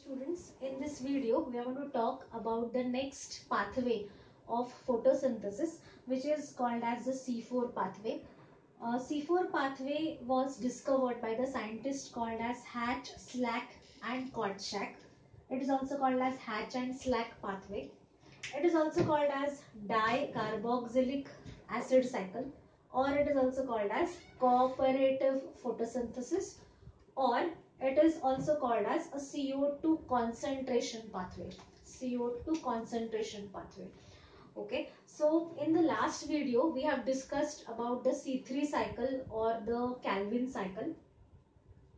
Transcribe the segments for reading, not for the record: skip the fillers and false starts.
students, in this video we are going to talk about the next pathway of photosynthesis, which is called as the C4 pathway. C4 pathway was discovered by the scientists called as Hatch, Slack and Kortschak. It is also called as Hatch and Slack pathway. It is also called as dicarboxylic acid cycle, or it is also called as cooperative photosynthesis, or it is also called as a CO2 concentration pathway. CO2 concentration pathway. Okay, so in the last video we have discussed about the C3 cycle or the Calvin cycle,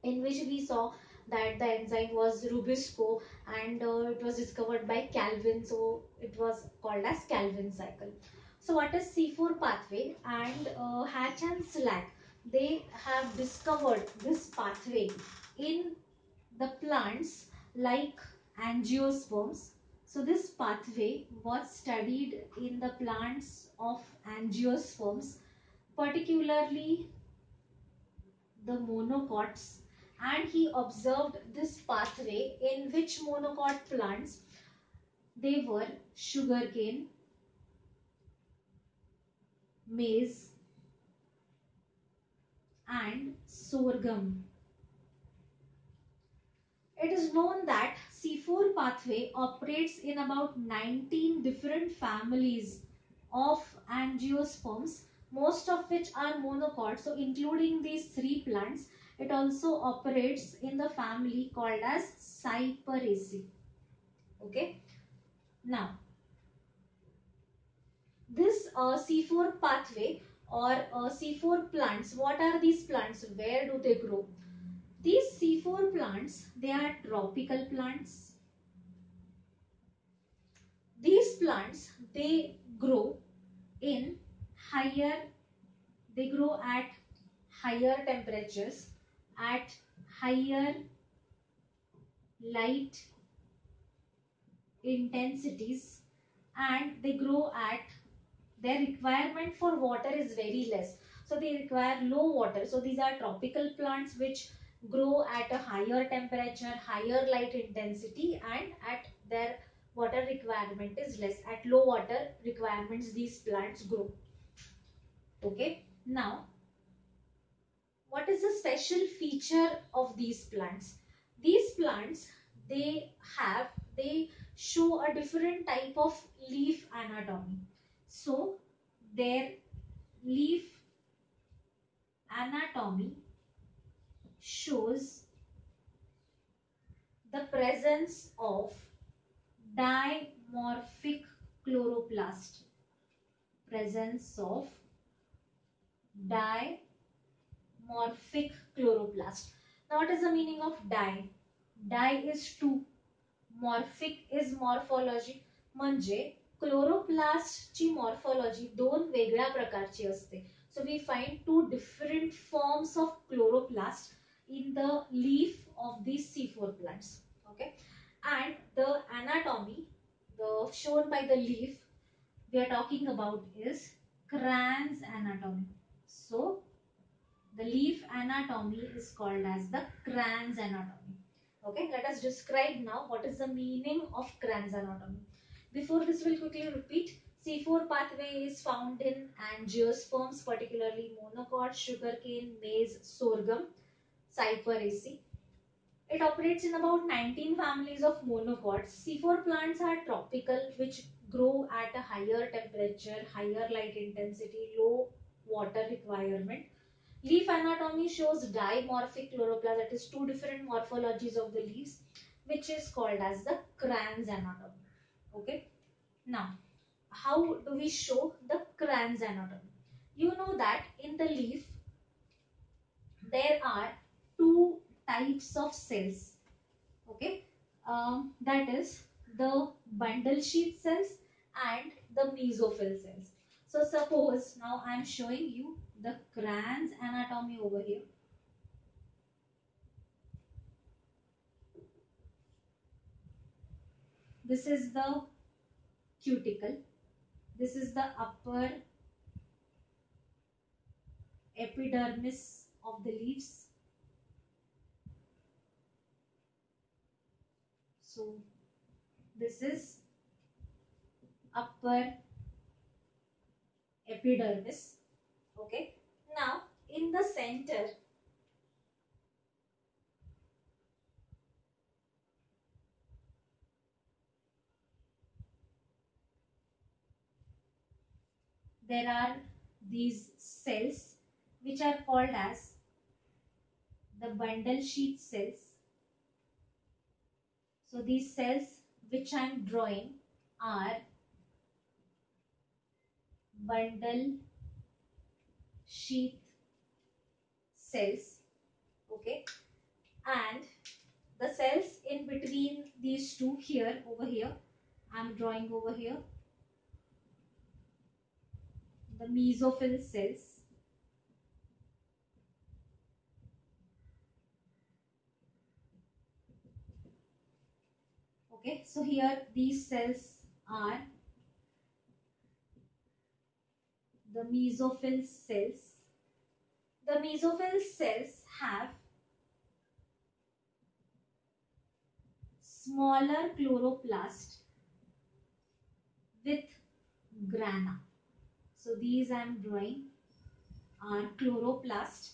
in which we saw that the enzyme was Rubisco and it was discovered by Calvin, so it was called as Calvin cycle. So what is C4 pathway? And Hatch and Slack, they have discovered this pathway in the plants like angiosperms. So this pathway was studied in the plants of angiosperms, particularly the monocots, and he observed this pathway in which monocot plants? They were sugarcane, maize and sorghum. It is known that C4 pathway operates in about 19 different families of angiosperms, most of which are monocots. So including these three plants, it also operates in the family called as Cyperaceae. Okay. Now, this C4 pathway or C4 plants, what are these plants? Where do they grow? These C4 plants, they are tropical plants. These plants, they grow in higher, they grow at higher temperatures, at higher light intensities, and they grow at, their requirement for water is very less. So they require low water. So these are tropical plants which grow at a higher temperature, higher light intensity, and at their water requirement is less. At low water requirements, these plants grow. Okay. Now, what is the special feature of these plants? These plants, they show a different type of leaf anatomy. So their leaf anatomy shows the presence of dimorphic chloroplast. Presence of dimorphic chloroplast. Now what is the meaning of di? Di is two, morphic is morphology. म्हणजे क्लोरोप्लास्टची morphology दोन वेगळ्या प्रकारची असते. So we find two different forms of chloroplast in the leaf of these C4 plants. Okay, and the anatomy, shown by the leaf we are talking about is Kranz anatomy. So the leaf anatomy is called as the Kranz anatomy. Okay, let us describe now what is the meaning of Kranz anatomy. Before this, we'll quickly repeat. C4 pathway is found in angiosperms, particularly monocot, sugarcane, maize, sorghum, Cyperaceae. It operates in about 19 families of monocots. C4 plants are tropical, which grow at a higher temperature, higher light intensity, low water requirement. Leaf anatomy shows dimorphic chloroplast, that is two different morphologies of the leaves, which is called as the Kranz anatomy. Okay. Now, how do we show the Kranz anatomy? You know that in the leaf, there are two types of cells. Okay. That is the bundle sheath cells and the mesophyll cells. So suppose now I am showing you the Kranz anatomy over here. This is the cuticle. This is the upper epidermis of the leaves. So this is upper epidermis. Okay. Now in the center there are these cells which are called as the bundle sheath cells. So these cells which I am drawing are bundle sheath cells. Okay. And the cells in between these two here, over here, I am drawing over here the mesophyll cells. Okay, so here these cells are the mesophyll cells. The mesophyll cells have smaller chloroplast with grana. So these I am drawing are chloroplast,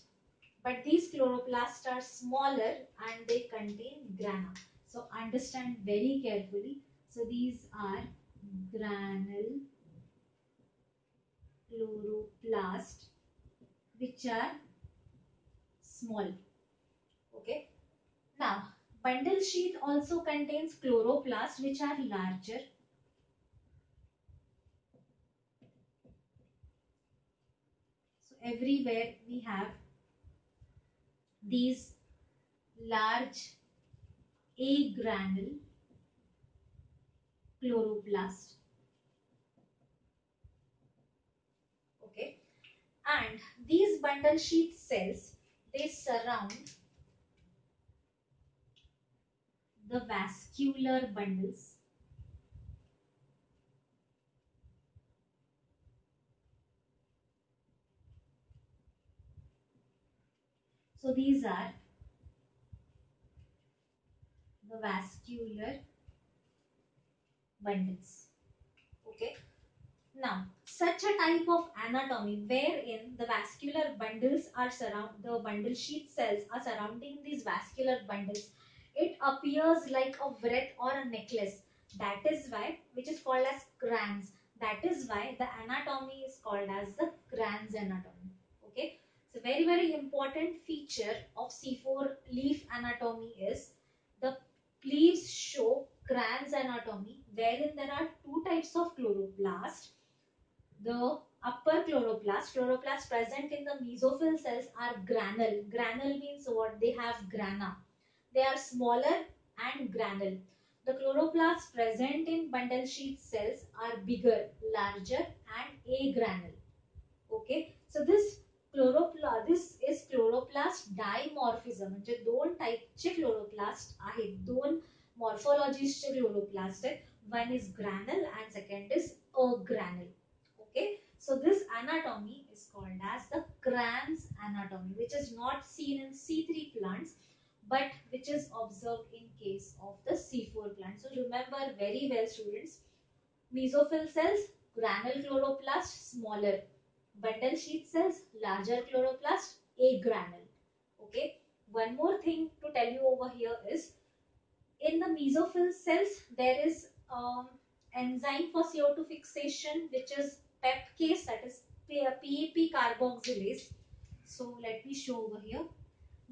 but these chloroplasts are smaller and they contain grana. So understand very carefully. So these are granule chloroplast which are small. Okay. Now bundle sheath also contains chloroplasts which are larger. So everywhere we have these large A granule chloroplast. Okay. And these bundle sheath cells, they surround the vascular bundles. So these are the vascular bundles. Okay. Now, such a type of anatomy wherein the vascular bundles are the bundle sheath cells are surrounding these vascular bundles, it appears like a wreath or a necklace. That is why, which is called as crans. That is why the anatomy is called as the crans anatomy. Okay. So very important feature of C4 leaf anatomy is the leaves show crans anatomy wherein there are two types of chloroplast. The upper chloroplast present in the mesophyll cells are granule. Granule means what? They have grana. They are smaller and granule. The chloroplasts present in bundle sheath cells are bigger, larger and agranule. Okay. So this is chloroplast dimorphism. म्हणजे दोन टाइपचे chloroplast आहेत. दोन मॉर्फोलॉजीजचे chloroplast आहेत. One is granule and second is agranule. Okay. So this anatomy is called as the Kranz anatomy, which is not seen in C3 plants, but which is observed in case of the C4 plant. So remember very well, students. Mesophyll cells, granule chloroplast, smaller. Bundle sheath cells, larger chloroplast, agranule. Okay. One more thing to tell you over here is in the mesophyll cells there is enzyme for CO2 fixation which is pepcase, that is PAP carboxylase. So let me show over here.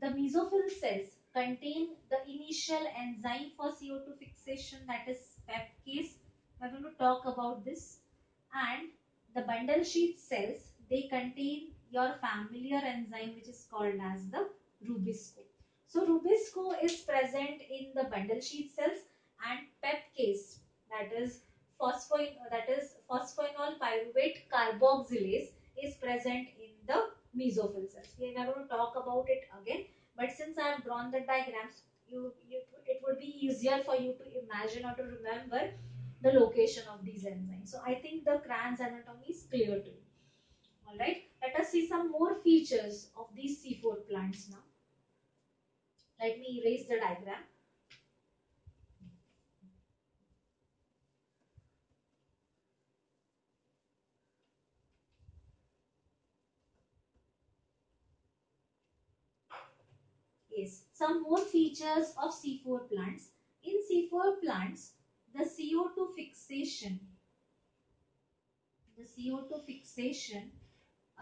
The mesophyll cells contain the initial enzyme for CO2 fixation, that is pepcase. We are going to talk about this. And the bundle sheath cells, they contain your familiar enzyme which is called as the Rubisco. So Rubisco is present in the bundle sheath cells and pepcase, that is phosphoenol pyruvate carboxylase is present in the mesophyll cells. We are going to talk about it again, but since I have drawn the diagrams, it would be easier for you to imagine or to remember the location of these enzymes. So I think the Kranz anatomy is clear to you. Alright, let us see some more features of these C4 plants now. Let me erase the diagram. Yes, some more features of C4 plants. In C4 plants, the CO2 fixation, the CO2 fixation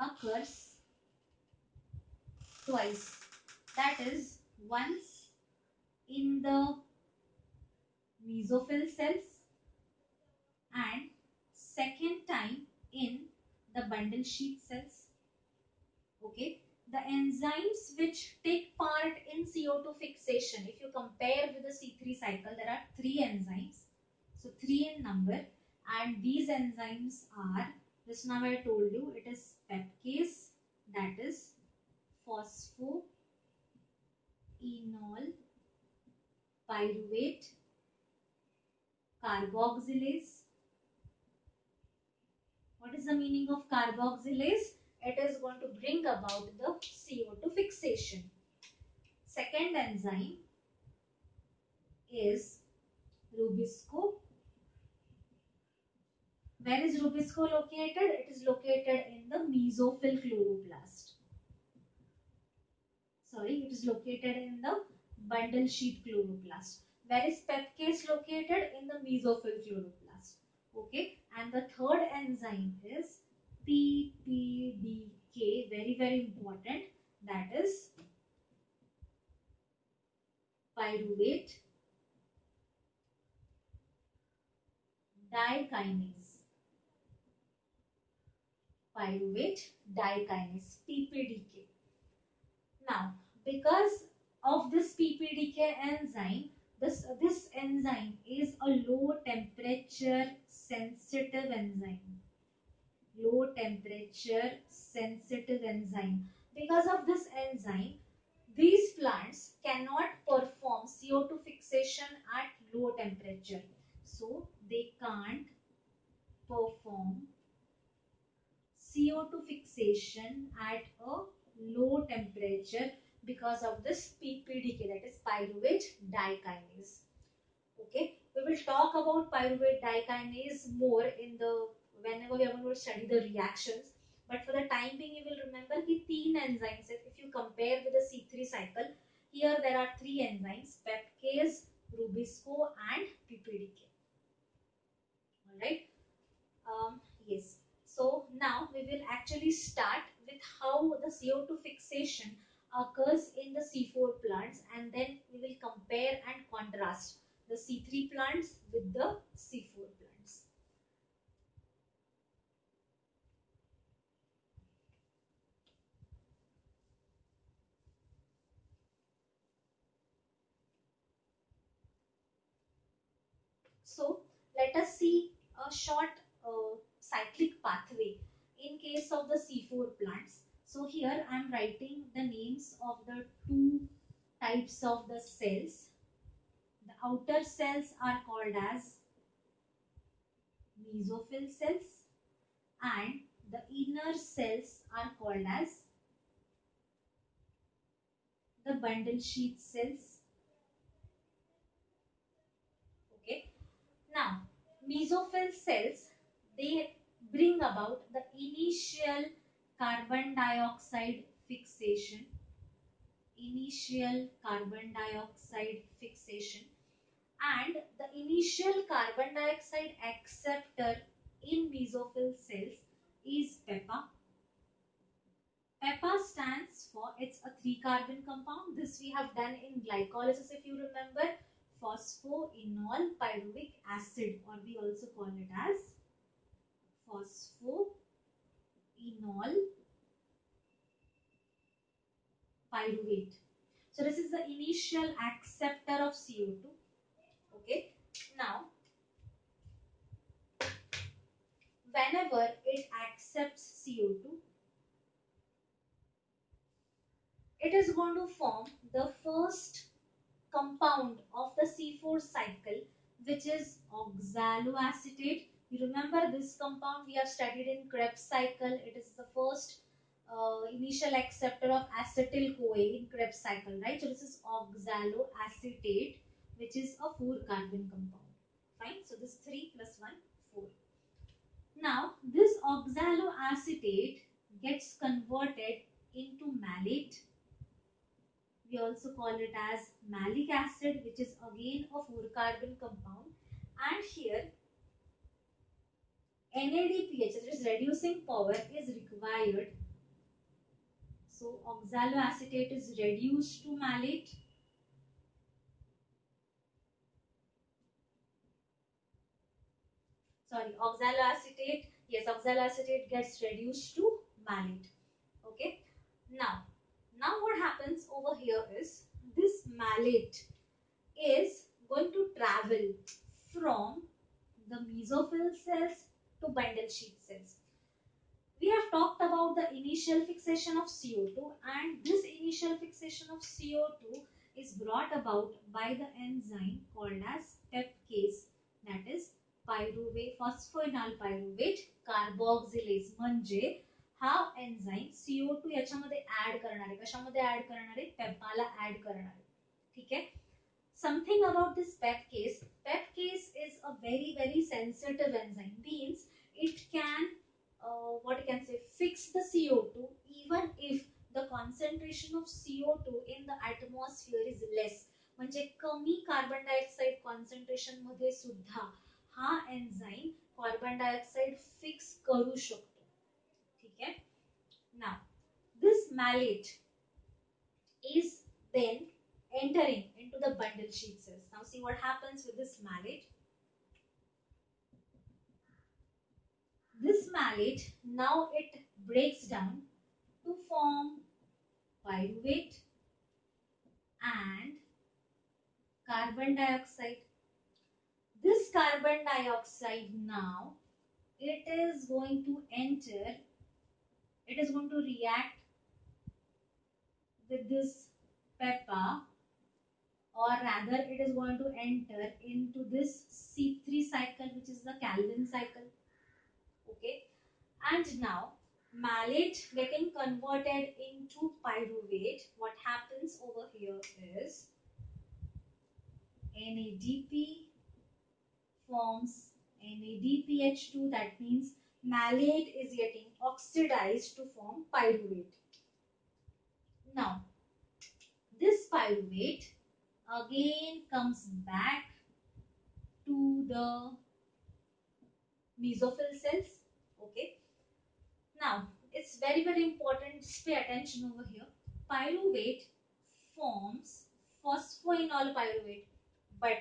occurs twice. That is, once in the mesophyll cells and second time in the bundle sheath cells. Okay, the enzymes which take part in CO2 fixation, if you compare with the C3 cycle, there are three enzymes, so three in number, and these enzymes are, just now I told you, it is peptase, that is phosphoenol pyruvate carboxylase. What is the meaning of carboxylase? It is going to bring about the CO2 fixation. Second enzyme is Rubisco. Where is Rubisco located? It is located in the mesophyll chloroplast. Sorry, it is located in the bundle sheath chloroplast. Where is peptase located? In the mesophyll chloroplast. Okay, and the third enzyme is PPDK, very very important, that is pyruvate dikinase. Pyruvate dikinase, PPDK. Now, because of this PPDK enzyme, this enzyme is a low temperature sensitive enzyme. Low temperature sensitive enzyme. Because of this enzyme, these plants cannot perform CO2 fixation at low temperature. So, they can't perform CO2 fixation at a low temperature because of this PPDK, that is pyruvate dikinase. Okay, we will talk about pyruvate dikinase more in the whenever we are going to study the reactions. But for the time being, you will remember the three enzymes. If you compare with the C3 cycle, here there are three enzymes: peptase, Rubisco, and PPDK. All right. Yes. So now we will actually start with how the CO2 fixation occurs in the C4 plants, and then we will compare and contrast the C3 plants with the C4 plants. So let us see a short cyclic pathway in case of the C4 plants. So here I am writing the names of the two types of the cells. The outer cells are called as mesophyll cells and the inner cells are called as the bundle sheath cells. Okay. Now, mesophyll cells, they bring about the initial carbon dioxide fixation. Initial carbon dioxide fixation, and the initial carbon dioxide acceptor in mesophyll cells is PEPA. PEPA stands for, it's a 3-carbon compound. This we have done in glycolysis, if you remember, phosphoenol pyruvic acid, or we also call it as phosphoenol pyruvate. So this is the initial acceptor of CO2. Okay. Now, whenever it accepts CO2, it is going to form the first compound of the C4 cycle, which is oxaloacetate. You remember this compound we have studied in Krebs cycle. It is the first initial acceptor of acetyl-CoA in Krebs cycle, right? So this is oxaloacetate, which is a 4-carbon compound. Fine. So this 3 plus 1, 4. Now this oxaloacetate gets converted into malate. We also call it as malic acid, which is again a 4-carbon compound. And here NADPH, that is reducing power, is required. So oxaloacetate is reduced to malate. Sorry, oxaloacetate. Yes, oxaloacetate gets reduced to malate. Okay. Now what happens over here is this malate is going to travel from the mesophyll cells to bundle sheath cells. We have talked about the initial fixation of CO2, and this initial fixation of CO2 is brought about by the enzyme called as pepcase, that is pyruvate phosphoenol pyruvate carboxylase. म्हणजे हा enzyme CO2 याच्यामध्ये add करणार आहे. कशामध्ये add करणार आहे? पेपाला add करणार आहे. ठीक आहे. Something about this pepcase. Pepcase is a very sensitive enzyme. Means it can what you can say, fix the CO2 even if the concentration of CO2 in the atmosphere is less. म्हणजे कमी carbon dioxide concentration मध्ये सुद्धा हा enzyme carbon dioxide fix करू शकतो. ठीक आहे. Now this malate is then entering into the bundle sheath cells. Now see what happens with this malate. This malate, now it breaks down to form pyruvate and carbon dioxide. This carbon dioxide now, it is going to enter, it is going to react with this PEPA, or rather it is going to enter into this C3 cycle, which is the Calvin cycle. Okay. And now malate getting converted into pyruvate, what happens over here is NADP forms NADPH2, that means malate is getting oxidized to form pyruvate. Now this pyruvate again comes back to the mesophyll cells. Okay. Now it's very important, just pay attention over here. Pyruvate forms phosphoenol pyruvate, but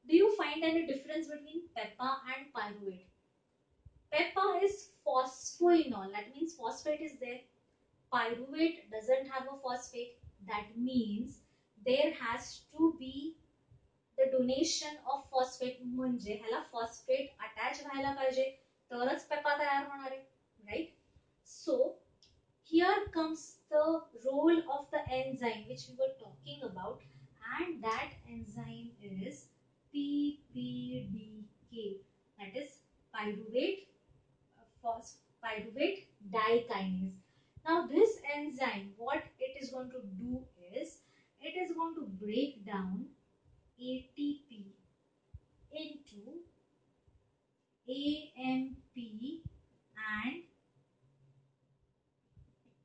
do you find any difference between PEPA and pyruvate? PEPA is phosphoenol, that means phosphate is there. Pyruvate doesn't have a phosphate, that means there has to be the donation of phosphate. म्हणजे ह्याला phosphate attach व्हायला पाहिजे तरच PEPA तयार होणार आहे, right? So here comes the role of the enzyme which we were talking about, and that enzyme is PPDK, that is pyruvate pyruvate dikinase. Now this enzyme, what it is going to do is it is going to break down ATP into AMP and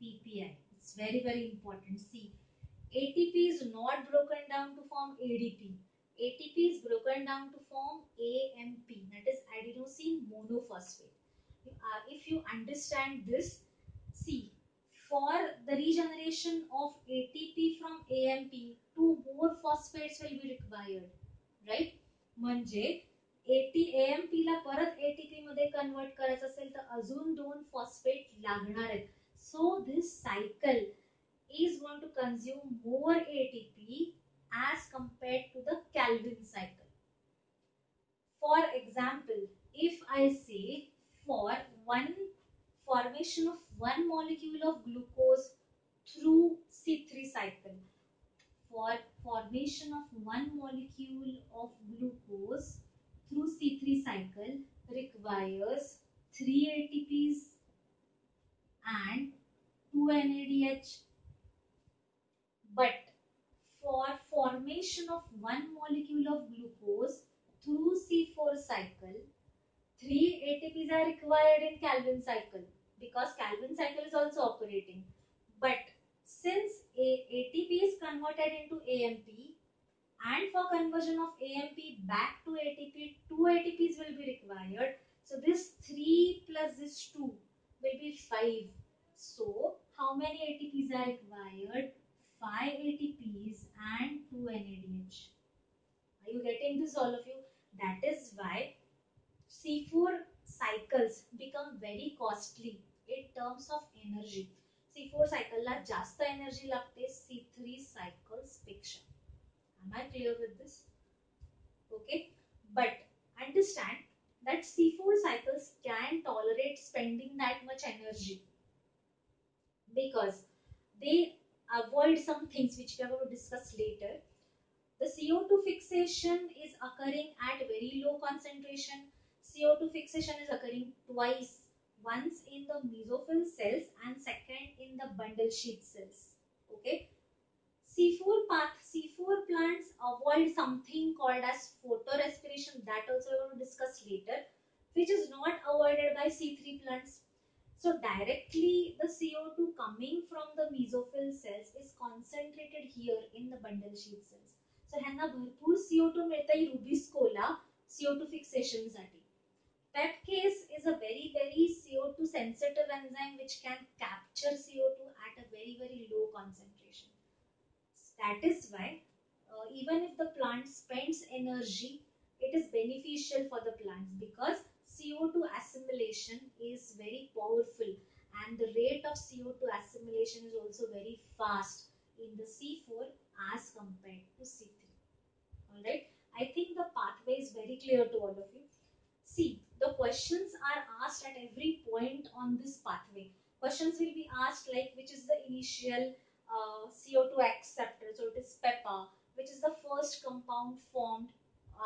PPI. It's very important. See, ATP is not broken down to form ADP. ATP is broken down to form AMP, that is adenosine monophosphate. If you understand this, see, for the regeneration of ATP from AMP, 2 more phosphates will be required, right? म्हणजे AMP ला परत ATP मध्ये convert करायचं असेल तर अजून 2 phosphate लागणार आहेत. So this cycle is going to consume more ATP as compared to the Calvin cycle. For example, if I say for one formation of one molecule of glucose through C3 cycle, for formation of one molecule of glucose through C3 cycle requires 3 ATPs and 2 NADH. But for formation of one molecule of glucose through C4 cycle, 3 ATPs are required in Calvin cycle because Calvin cycle is also operating. But Since ATP is converted into AMP, and for conversion of AMP back to ATP, 2 ATPs will be required. So this 3 plus this 2 will be 5. So how many ATPs are required? 5 ATPs and 2 NADH. Are you getting this, all of you? That is why C4 cycles become very costly in terms of energy. C4 cycle ला जास्त energy लागते C3 cycles पेक्षा. Am I clear with this? Okay. But understand that C4 cycles can tolerate spending that much energy because they avoid some things which we are going to discuss later. The CO2 fixation is occurring at very low concentration. CO2 fixation is occurring twice, once in the mesophyll cells and second in the bundle sheath cells. Okay. C4 plants avoid something called as photorespiration, that also we are going to discuss later, which is not avoided by C3 plants. So directly the CO2 coming from the mesophyll cells is concentrated here in the bundle sheath cells. So ह्यांना भरपूर CO2 मिळतंय रुबिस्कोला CO2 fixation साठी. Pepcase is a very CO2 sensitive enzyme which can capture CO2 at a very low concentration. That is why even if the plant spends energy, it is beneficial for the plants because CO2 assimilation is very powerful and the rate of CO2 assimilation is also very fast in the C4 as compared to C3. Alright, I think the pathway is very clear to all of you. See, the questions are asked at every point on this pathway. Questions will be asked like which is the initial CO2 acceptor, so it is PEPA, which is the first compound formed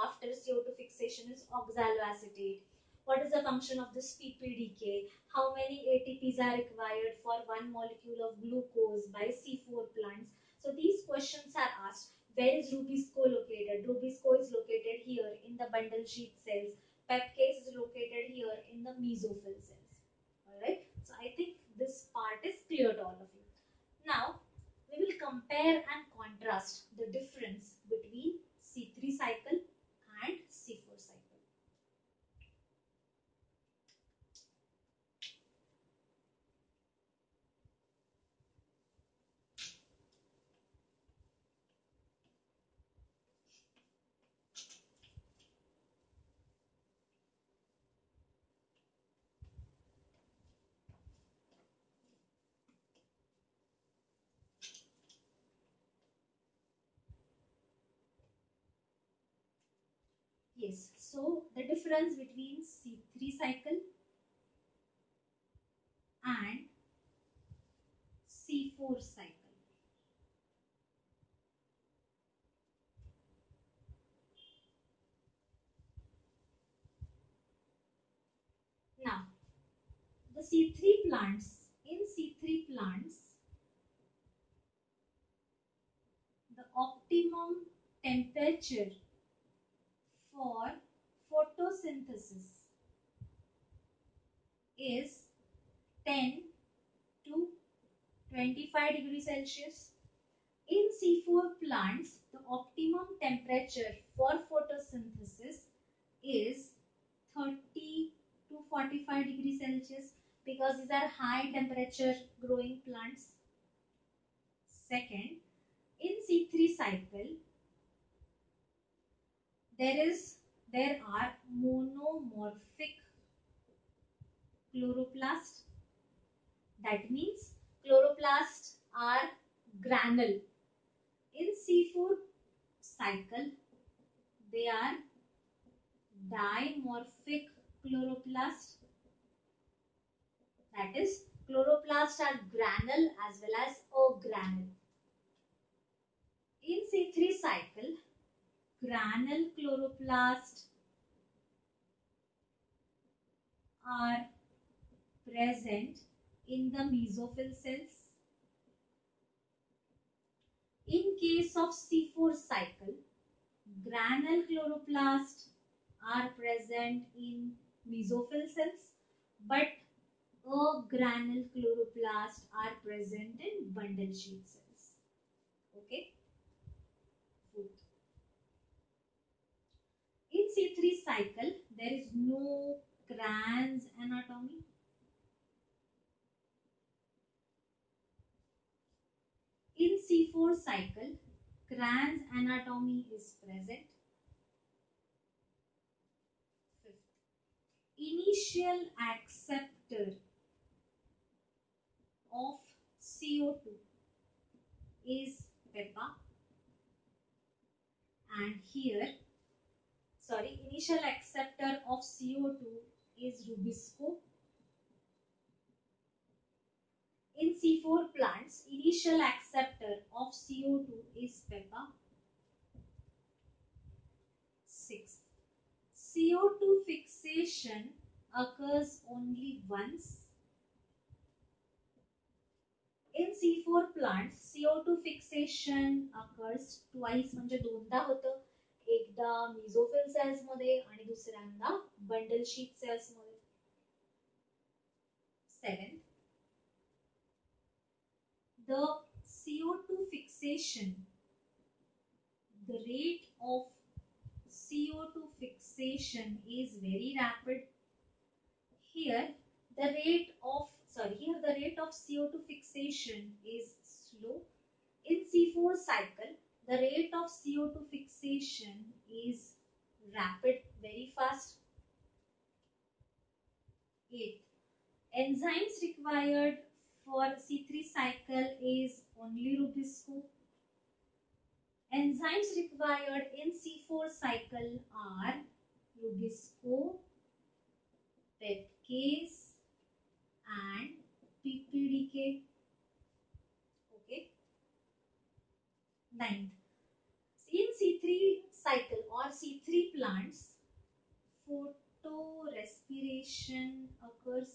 after CO2 fixation is oxaloacetate. What is the function of this PPDK? How many ATPs are required for one molecule of glucose by C4 plants? So these questions are asked. Where is Rubisco located? Rubisco is located here in the bundle sheath cells. Pepcase is located here in the mesophyll cells. Alright, so I think this part is clear to all of you. Now, we will compare and contrast the difference between C3 cycle and C4 cycle. Yes, so the difference between C3 cycle and C4 cycle. Now, the C3 plants, in C3 plants, the optimum temperature for photosynthesis is 10 to 25 degrees Celsius. In C4 plants, the optimum temperature for photosynthesis is 30 to 45 degrees Celsius because these are high temperature growing plants. Second, in C3 cycle, there are monomorphic chloroplasts. That means chloroplasts are granule. In C4 cycle, they are dimorphic chloroplasts. That is, chloroplasts are granule as well as agranule. In C3 cycle, granule chloroplasts are present in the mesophyll cells. In case of C4 cycle, granule chloroplasts are present in mesophyll cells, but a granule chloroplast are present in bundle sheath cells. Okay. Fourth. In C3 cycle, there is no Kranz anatomy. In C4 cycle, Kranz anatomy is present. Fifth. Initial acceptor of CO2 is PEPA, and here, initial acceptor of CO2 is Rubisco. In C4 plants, initial acceptor of CO2 is PEPA. Sixth, CO2 fixation occurs only once. In C4 plants, CO2 fixation occurs twice, म्हणजे दोनदा होतं. एकदा mesophyll cells मध्ये आणि दुसऱ्यांदा bundle sheath sales मध्ये. Seventh, the CO2 fixation, the rate of CO2 fixation is very rapid. Here the rate of CO2 fixation is slow. In C4 cycle, the rate of CO2 fixation is rapid, very fast. 8. Enzymes required for C3 cycle is only Rubisco. Enzymes required in C4 cycle are Rubisco, peptidase and PPDK. Okay. 9th. In C3 cycle or C3 plants, photorespiration occurs.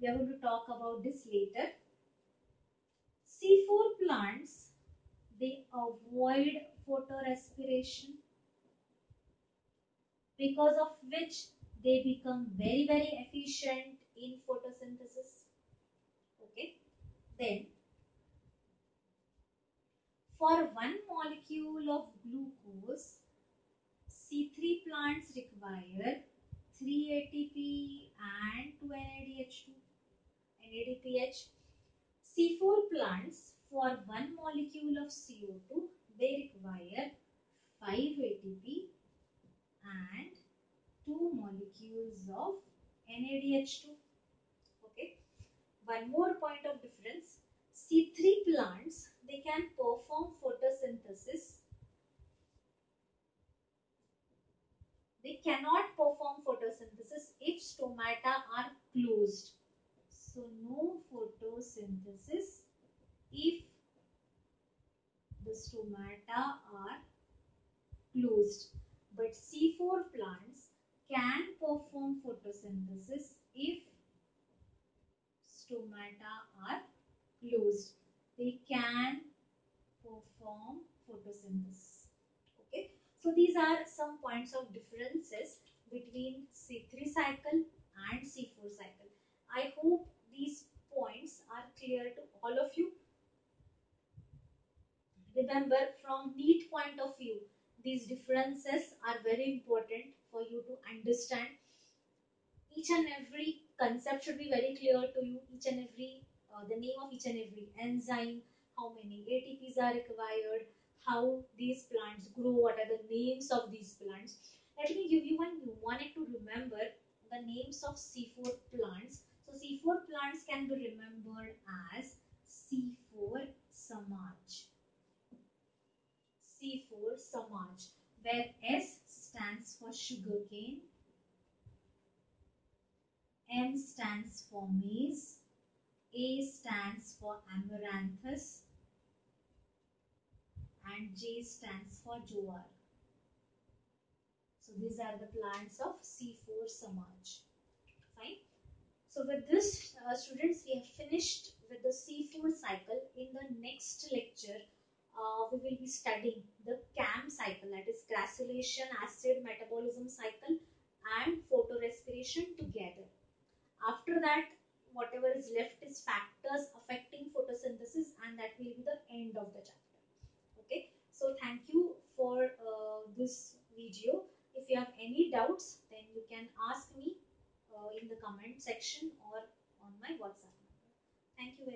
We are going to talk about this later. C4 plants, they avoid photorespiration, because of which they become very, very efficient in photosynthesis. Okay. Then, for one molecule of glucose, C3 plants require 3 ATP and 2 NADH2, NADPH. C4 plants, for one molecule of CO2, they require 5 ATP and 2 molecules of NADH2. Okay. One more point of difference. C3 plants, they can perform photosynthesis. They cannot perform photosynthesis if stomata are closed. So no photosynthesis if the stomata are closed. But C4 plants can perform photosynthesis if stomata are closed. They can perform photosynthesis. Okay. So these are some points of differences between C3 cycle and C4 cycle. I hope these points are clear to all of you. Remember, from NEET point of view, these differences are very important for you to understand. Each and every concept should be very clear to you. Each and every, the name of each and every enzyme, how many ATPs are required, how these plants grow, what are the names of these plants. Let me give you one mnemonic to remember the names of C4 plants. So C4 plants can be remembered as C4 Samaj. C4 Samaj, where S stands for sugarcane, M stands for maize, A stands for amaranthus, and J stands for jowar. So these are the plants of C4 Samaj. Fine. So with this, students, we have finished with the C4 cycle. In the next lecture, we will be studying the CAM cycle, that is crassulation acid metabolism cycle and photorespiration together. After that, whatever is left is factors affecting photosynthesis, and that will be the end of the chapter. Okay, so thank you for this video. If you have any doubts, then you can ask me in the comment section or on my WhatsApp number. Thank you very much.